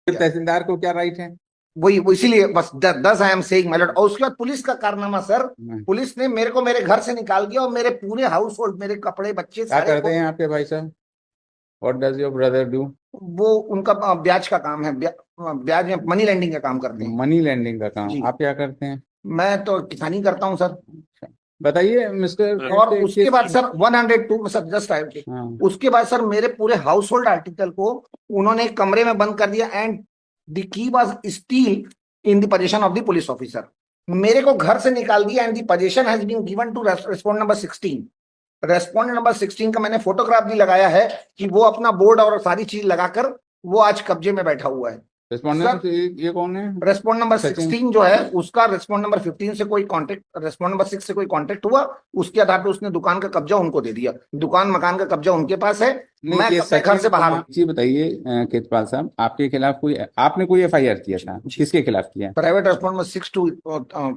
तहसीलदार को क्या राइट है? वही वो इसीलिए बस 10 I am saying my Lord. और उसके बाद पुलिस का कारनामा सर, पुलिस ने मेरे को मेरे घर से निकाल दिया और मेरे पूरे हाउस होल्ड, मेरे कपड़े, बच्चे क्या सारे करते हैं आपके भाई साहब? What does your brother do? वो उनका ब्याज का काम है, ब्याज में मनी लेंडिंग का काम करते हैं। मनी लेंडिंग का काम। जी। आप क्या करते हैं? मैं तो किसानी करता हूँ सर। अच्छा, बताइए मिस्टर। और उसके बाद सर 102 सर जस्ट हाँ। उसके बाद सर मेरे पूरे हाउस होल्ड आर्टिकल को उन्होंने एक कमरे में बंद कर दिया and the key was still in the position of the police officer. मेरे को घर से निकाल दिया and the position has been given to respond number 16। Respondent number 16 का मैंने फोटोग्राफ भी लगाया है कि वो अपना बोर्ड और सारी चीज लगाकर वो आज कब्जे में बैठा हुआ है। रेस्पोंडेंट ये कौन है? रेस्पोंड नंबर 16 जो है उसका रेस्पोंड नंबर 15 से कोई कांटेक्ट, रेस्पोंड नंबर 6 से कोई कांटेक्ट हुआ, उसके आधार पर उसने दुकान का कब्जा उनको दे दिया। दुकान मकान का कब्जा उनके पास है। मैं घर से बाहर हूँ। जी बताइए केतपाल साहब, आपके खिलाफ आपने कोई एफआईआर किया था? किसके खिलाफ किया? Private respond number 6 to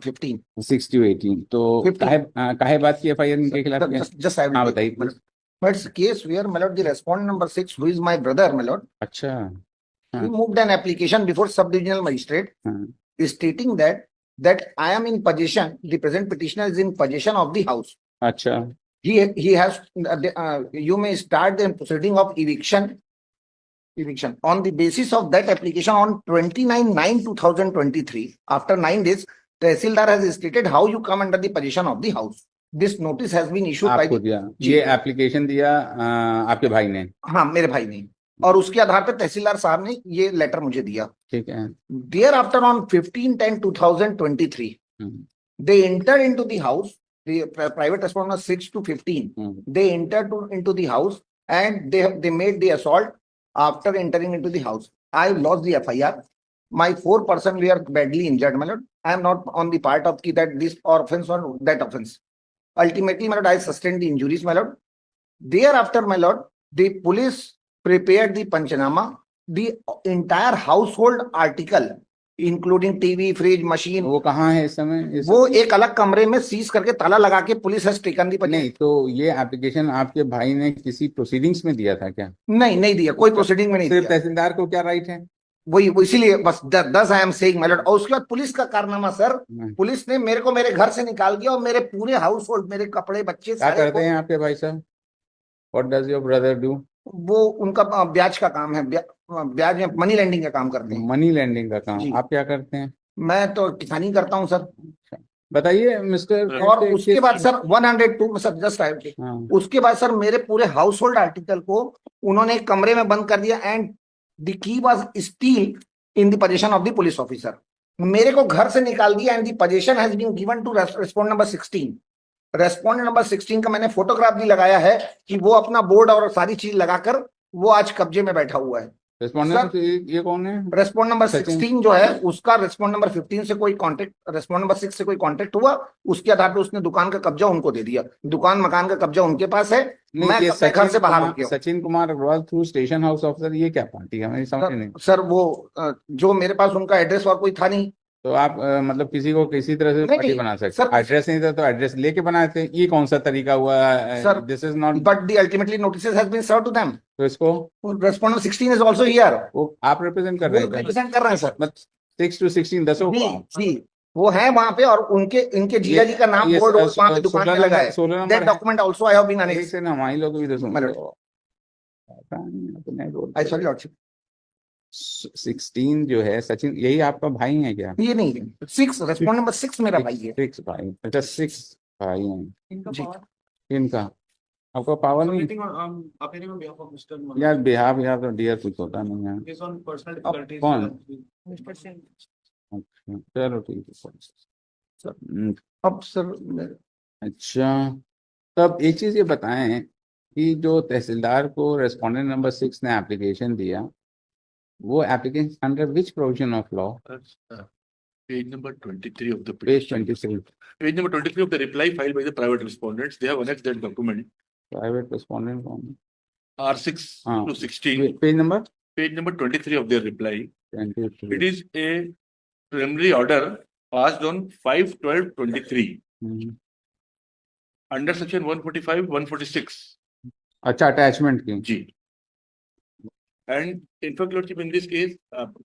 15। 6 to 18 तो काहे बात की एफआईआर इनके खिलाफ किया? जस्ट आई विल बताइए। But case where my lord the respondent number 6 who is my brother my lord, अच्छा। he moved an application before sub-divisional magistrate stating that I am in possession, the present petitioner is in possession of the house. अच्छा। He has you may start the proceeding of eviction on the basis of that application on 29/9/2023. After 9 days, Tehsildar has stated how you come under the possession of the house. This notice has been issued by ये application दिया आपके भाई ने? हाँ, मेरे भाई ने। और उसके आधार पर तहसीलदार साहब ने ये लेटर मुझे दिया। ठीक है। Thereafter on 15/10/2023 they entered into the house, the private responder 6 to 15 they entered into the house and they made the assault. After entering into the house, I lost the FIR. My 4 persons were badly injured my lord. I am not on the part of that this offense or that offense. Ultimately my lord, I sustained the injuries my lord. Thereafter my lord, the police prepared the Panchanama, the entire household article including TV, fridge, machine. वो कहाँ है इस समय? वो एक अलग कमरे में सीज करके ताला लगा के पुलिस हैज टेकन दी। नहीं तो ये एप्लीकेशन आपके भाई ने किसी प्रोसीडिंग्स में दिया था क्या? नहीं दिया, कोई प्रोसीडिंग में नहीं दिया। तहसीलदार को क्या राइट है? वही इसीलिए बस 10 I am saying my Lord. और उसके बाद पुलिस का कारनामा सर, पुलिस ने मेरे को मेरे घर से निकाल दिया और मेरे पूरे हाउस होल्ड, मेरे कपड़े, बच्चे क्या करते हैं आपके भाई साहब? What does your brother do? वो उनका ब्याज का काम है, ब्याज में मनी लेंडिंग का काम करते हैं। मनी लेंडिंग का काम। आप क्या करते हैं? मैं तो किसानी करता हूँ सर। बताइए मिस्टर। और उसके बाद सर 102 सर जस्ट उसके बाद सर मेरे पूरे हाउस होल्ड आर्टिकल को उन्होंने एक कमरे में बंद कर दिया and the key was still in the position of the police officer. मेरे को घर से निकाल दिया and the position has been given to respondent number 16। Respondent number 16 का मैंने फोटोग्राफ भी लगाया है कि वो अपना बोर्ड और सारी चीज लगाकर वो आज कब्जे में बैठा हुआ है। रेस्पोंडेंट ये कौन है? रेस्पोंड नंबर 16 जो है उसका रेस्पोंड नंबर 15 से कोई कांटेक्ट, रेस्पोंड नंबर 6 से कोई कांटेक्ट हुआ, उसके आधार पर उसने दुकान का कब्जा उनको दे दिया। दुकान मकान का कब्जा उनके पास है। मैं घर से बाहर हूँ। Sachin Kumar Agarwal through station house officer, ये क्या पार्टी है? मेरी समझ नहीं सर वो जो मेरे पास उनका एड्रेस और कोई था नहीं। तो आप मतलब किसी को किसी तरह से पार्टी बना सकते? एड्रेस नहीं था तो एड्रेस लेके बनाए थे, ये कौन सा तरीका हुआ? Sir this is not but the ultimately notice has been served to them. तो इसको रेस्पोंडेंट 16 इज आल्सो हियर। वो आप रिप्रेजेंट कर रहे हैं? रिप्रेजेंट कर रहे हैं सर। 6 to 16 दसों जी वो है वहां पे और इनके जीजा जी का नाम बोर्ड वहां पे दुकान पे लगा है। That document also I have been annexed. ना हमारे लोग भी दसों आई सॉरी लॉर्डशिप। 16 जो है सचिन, यही आपका भाई है क्या? ये नहीं है 6, रेस्पोंड नंबर 6 मेरा भाई है। 6 भाई। अच्छा 6 भाई हैं। इनका आपका पावर नहीं यार? बिहार तो डियर कुछ होता नहीं है। कौन? अच्छा चलो ठीक है। अब सर अच्छा तब एक चीज ये बताएं कि जो तहसीलदार को रेस्पोंडेंट नंबर 6 ने एप्लीकेशन दिया, वो application under which provision of law? Page number 23 of the petition. Page number 23 of the reply filed by the private respondents. They have annexed that document. Private respondent कौन? R6 to 16. Page number? Page number 23 of their reply. 23. It is a preliminary order passed on 5/12/23 under section 145, 146. अच्छा attachment की? जी। And in fact, Lordship, in this case,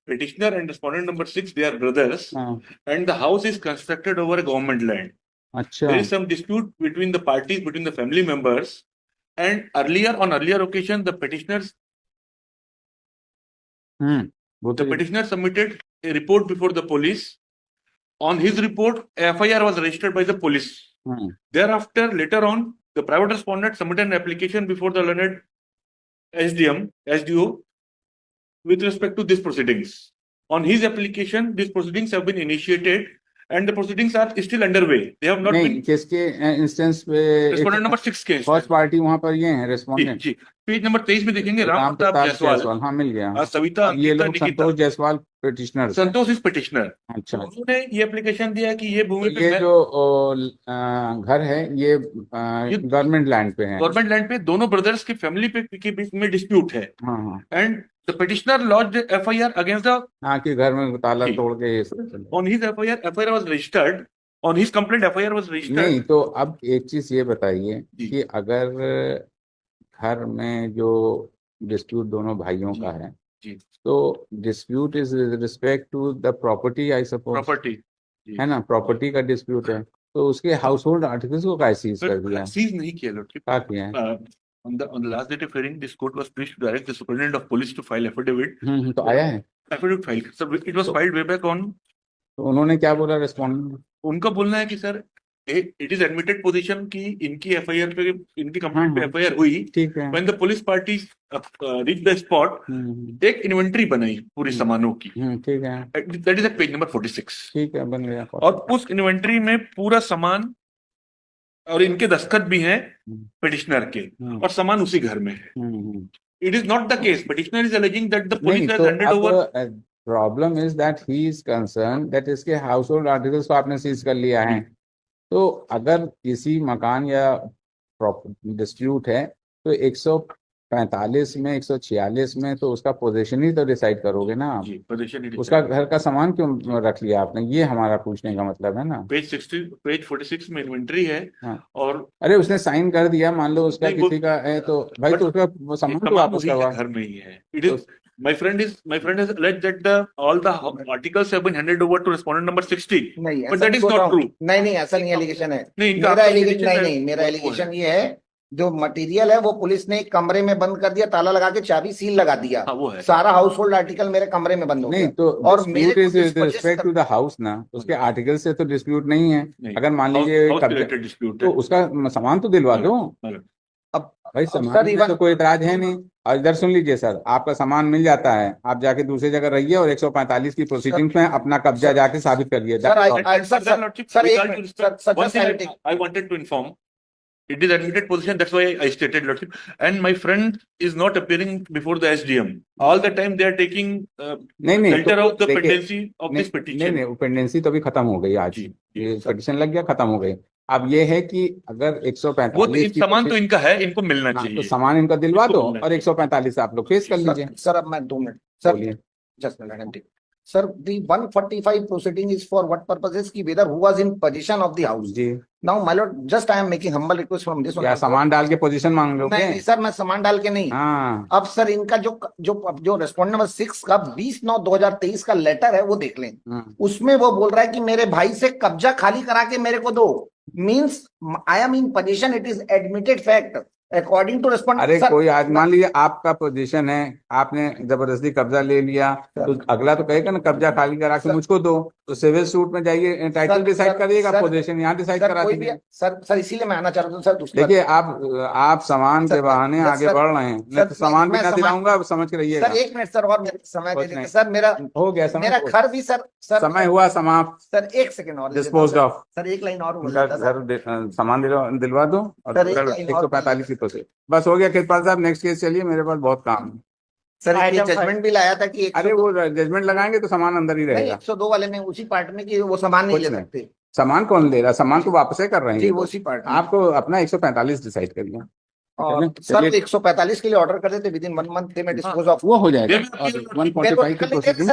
petitioner and respondent number 6, they are brothers, and the house is constructed over a government land. अच्छा There is some dispute between the parties, between the family members, and on earlier occasion, the petitioners वो The तो petitioner submitted a report before the police. On his report, FIR was registered by the police. Thereafter, later on, the private respondent submitted an application before the learned SDO, with respect to these proceedings. On his application, these proceedings have been initiated and the proceedings are still underway. They have not नहीं been. किसके instance पे Respondent number 6 के first party वहां पर ये है जी, respondent जी। Page number 23 में देखेंगे राम प्रताप जायसवाल, हाँ मिल गया सविता, ये अंकिता, लोग Nikita. Santosh Jaiswal petitioner Santosh is petitioner. अच्छा उन्होंने ये एप्लीकेशन दिया कि ये भूमि ये जो घर है ये गवर्नमेंट लैंड पे है गवर्नमेंट लैंड पे दोनों ब्रदर्स की फैमिली पे के बीच में डिस्प्यूट है। हाँ and the petitioner launched FIR against the हाँ कि घर में ताला जी। तोड़ के ये सब on his FIR was registered, on his complaint FIR was registered. नहीं तो अब एक चीज ये बताइए जी। कि अगर घर में जो डिस्प्यूट दोनों भाइयों जी। का है जी। तो dispute is respect to the property I suppose property है ना प्रॉपर्टी का डिस्प्यूट है तो उसके हाउस होल्ड आर्टिकल्स को कैसे सीज कर दिया सीज नहीं किया लॉर्डशिप। क्या किया है on the last date of hearing, this court was pleased to direct the superintendent of police to file affidavit. तो आया है Affidavit filed. Sir, it was filed way back on. तो उन्होंने क्या बोला रेस्पोंडेंट उनका बोलना है कि sir it is admitted position की इनकी FIR पे इनकी कंप्लेंट पे FIR हुई। ठीक है When the police parties reached the spot, एक इन्वेंटरी बनाई पूरी सामानों की। ठीक है That is at page number 46. ठीक है बन गया और उस इन्वेंटरी में पूरा सामान और इनके दस्तखत भी हैं पिटिशनर के और सामान उसी घर में है। It is not the case. Petitioner is alleging that the police has handed over. Problem is that he is concern that इसके हाउस होल्ड आर्टिकल्स को आपने सीज कर लिया है तो अगर किसी मकान या डिस्प्यूट है तो 145 में 146 में तो उसका पोजीशन ही तो डिसाइड करोगे ना आप। जी, पोजीशन ही उसका घर का सामान क्यों रख लिया आपने ये हमारा पूछने का मतलब है ना। पेज 46 में इन्वेंटरी है। हाँ। और अरे उसने साइन कर दिया मान लो उसका किसी का है तो भाई तो उसका वो सामान तो वापस करवा घर में ही है। It is my friend has alleged that all the articles have been handed over to respondent number 60. नहीं But that is not true. नहीं ऐसा नहीं एलिगेशन है। नहीं, इनका मेरा allegation एलिगेशन है, नहीं मेरा वो एलिगेशन ये है जो मटेरियल है वो पुलिस ने एक कमरे में बंद कर दिया ताला लगा के चाबी सील लगा दिया। हाँ, वो है। सारा हाउस होल्ड आर्टिकल मेरे कमरे में बंद हो नहीं गया। तो और मेरे रिस्पेक्ट टू द हाउस ना उसके आर्टिकल से तो डिस्प्यूट नहीं है। नहीं, अगर मान लीजिए house कब्जा related dispute तो है। उसका सामान तो दिलवा दो। अब भाई सर सामान में इवन तो कोई इतराज है नहीं। और इधर सुन लीजिए सर आपका सामान मिल जाता है आप जाके दूसरी जगह रहिए और 145 की प्रोसीडिंग्स में अपना कब्जा जाके साबित करिए। I wanted to inform. It is admitted position. That's why I stated, Lordship. And my friend is not appearing before the SDM. All the time they are taking shelter of the pendency of this petition. नहीं pendency तो अभी खत्म हो गई आज ये petition लग गया खत्म हो गई। अब ये है कि अगर 145 वो तो सामान तो इनका है इनको मिलना चाहिए तो सामान इनका दिलवा दो और 145 आप लोग फेस कर लीजिए। सर अब मैं 2 minute sir just minute Sir, the 145 proceeding is for what purposes? Ki whether who was in possession of the house. जी Now, my lord, just I am making humble request from this one. क्या सामान डाल के position मांग लोगे? नहीं sir मैं सामान डाल के नहीं। हाँ अब सर इनका जो रेस्पोंडेंट नंबर 6 का 20/9/2023 का लेटर है वो देख लें। उसमें वो बोल रहा है कि मेरे भाई से कब्जा खाली करा के मेरे को दो। Means I am in position it is admitted fact according to respondent. अरे कोई आज मान लीजिए आपका पोजीशन है आपने जबरदस्ती कब्जा ले लिया तो अगला तो कहेगा ना कब्जा खाली करा के मुझको दो तो सिविल सूट में जाइए टाइटल डिसाइड करिएगा पोजीशन यहाँ डिसाइड करा दीजिए। सर इसीलिए मैं आना चाह रहा हूँ सर दूसरा देखिए आप सामान के बहाने आगे बढ़ रहे हैं नहीं तो सामान भी ना दिलाऊंगा समझ के रहिएगा। सर 1 मिनट सर और समय दे दीजिए सर मेरा हो गया मेरा घर भी सर समय हुआ समाप्त। सर 1 सेकंड और डिस्पोज्ड ऑफ सर एक लाइन और घर सामान दिलवा दो और 145 की प्रोसेस बस हो गया। कृपाल साहब नेक्स्ट केस चलिए मेरे पास बहुत काम है। सर ये जजमेंट भी लाया था कि अरे वो जजमेंट लगाएंगे तो सामान अंदर ही रहेगा। 102 वाले में उसी पार्ट में कि वो सामान नहीं ले सकते। सामान कौन ले रहा सामान तो वापस कर रहे हैं उसी पार्ट आपको अपना 145 डिसाइड करिए। सर 145 के लिए ऑर्डर कर देते विद इन 1 मंथ में डिस्पोज ऑफ वो हो जाएगा। 145 की प्रोसीडिंग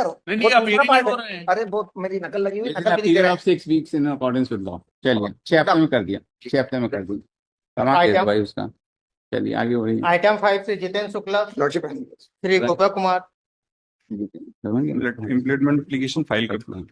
अरे वो मेरी नकल लगी हुई नकल 6 weeks in accordance with law. चलिए 6 हफ्ते में कर दिया 6 हफ्ते में कर दिया भाई उसका चलिए आगे बढ़िए। आइटम 5 से जितेंद्र शुक्ला, Lordship, श्री गोपा कुमार। समझ गए? इम्प्लीमेंट एप्लीकेशन फाइल करना है।